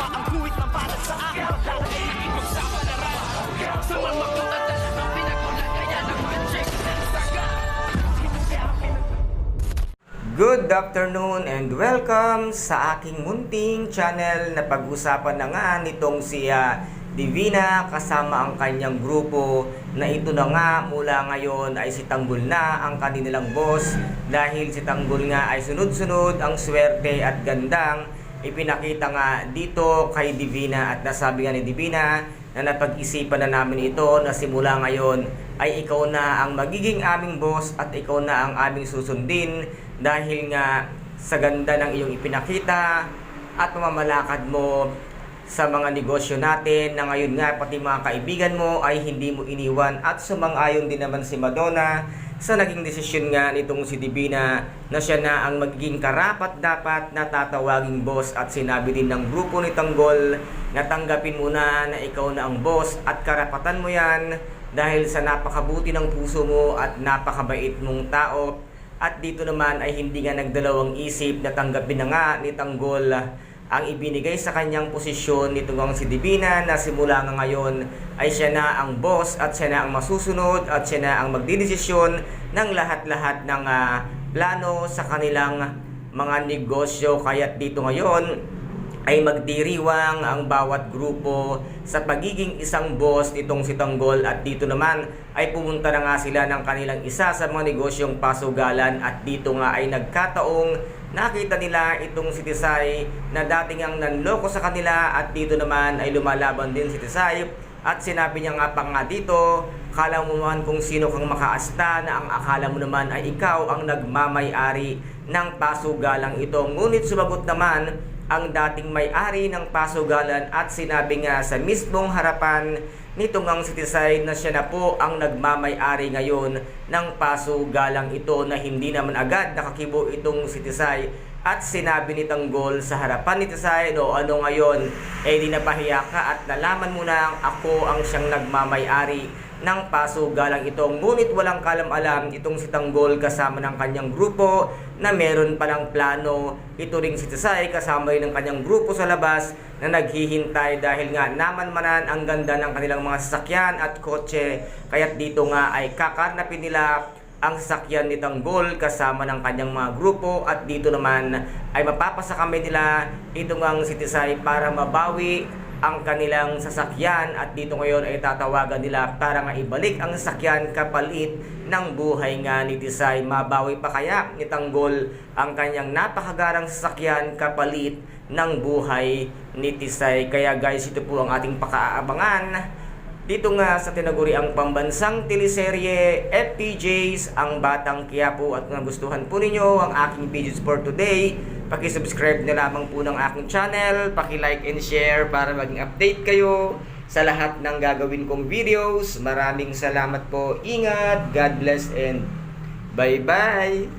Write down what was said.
ang kuwit ng balat sa akin. Lahat ay ipagsapalaran sa mga makot at talagang pinagulan. Kaya ng magic ng saga. Good afternoon and welcome sa aking munting channel na pag-usapan na nga nitong si Divina kasama ang kanyang grupo na ito na nga mula ngayon ay si Tanggol na ang kanilang boss dahil si Tanggol nga ay sunod-sunod ang swerte at gandang ipinakita nga dito kay Divina at nasabi nga ni Divina na napag-isipan na namin ito na simula ngayon ay ikaw na ang magiging aming boss at ikaw na ang aming susundin dahil nga sa ganda ng iyong ipinakita at pamamalakad mo sa mga negosyo natin na ngayon nga pati mga kaibigan mo ay hindi mo iniwan at sumang-ayon din naman si Madonna sa naging desisyon nga nitong si Divina na siya na ang magiging karapat-dapat na tatawaging boss at sinabi din ng grupo ni Tanggol na tanggapin mo na ikaw na ang boss at karapatan mo yan dahil sa napakabuti ng puso mo at napakabait mong tao at dito naman ay hindi nga nagdalawang isip na tanggapin na nga ni Tanggol ang ibinigay sa kanyang posisyon nito ngang si Divina na simula nga ngayon ay siya na ang boss at siya na ang masusunod at siya na ang magdidesisyon ng lahat-lahat ng plano sa kanilang mga negosyo. Kaya't dito ngayon ay magdiriwang ang bawat grupo sa pagiging isang boss nitong si Tanggol at dito naman ay pumunta na nga sila ng kanilang isa sa mga negosyong pasugalan at dito nga ay nagkataong nakita nila itong si Tisay na dating ang nanloko sa kanila at dito naman ay lumalaban din si Tisay at sinabi niya nga pa nga dito, kala mo man kung sino kang makaasta na ang akala mo naman ay ikaw ang nagmamay-ari ng pasugalang ito. Ngunit sumagot naman ang dating may-ari ng pasugalan at sinabi nga sa mismong harapan nito ngang si Tisay na siya na po ang nagmamay-ari ngayon ng pasugalang ito na hindi naman agad nakakibo itong si Tisay at sinabi ni Tanggol sa harapan ni Tisay, no, ano ngayon, di napahiya ka at nalaman mo na ako ang siyang nagmamay-ari ng pasugalang ito. Ngunit walang kalam-alam itong si Tanggol kasama ng kanyang grupo na meron palang plano. Ito ring si Tisay kasama rin ng kanyang grupo sa labas na naghihintay dahil nga namanmanan ang ganda ng kanilang mga sasakyan at kotse. Kaya't dito nga ay kakarnapin nila ang sasakyan ni Tanggol kasama ng kanyang mga grupo at dito naman ay mapapasakami nila ito ngang si Tisay para mabawi ang kanilang sasakyan at dito ngayon ay tatawagan nila para nga ibalik ang sasakyan kapalit ng buhay nga ni Tisay. Mabawi pa kaya ni Tanggol ang kanyang napakagarang sasakyan kapalit ng buhay ni Tisay? Kaya guys, ito po ang ating pakaabangan dito nga sa tinaguriang pambansang teleserye FPJs ang Batang Quiapo. At kung nagustuhan po ninyo ang aking videos for today, paki-subscribe na lamang po ng aking channel, paki-like and share para maging update kayo sa lahat ng gagawin kong videos. Maraming salamat po, ingat, God bless and bye-bye!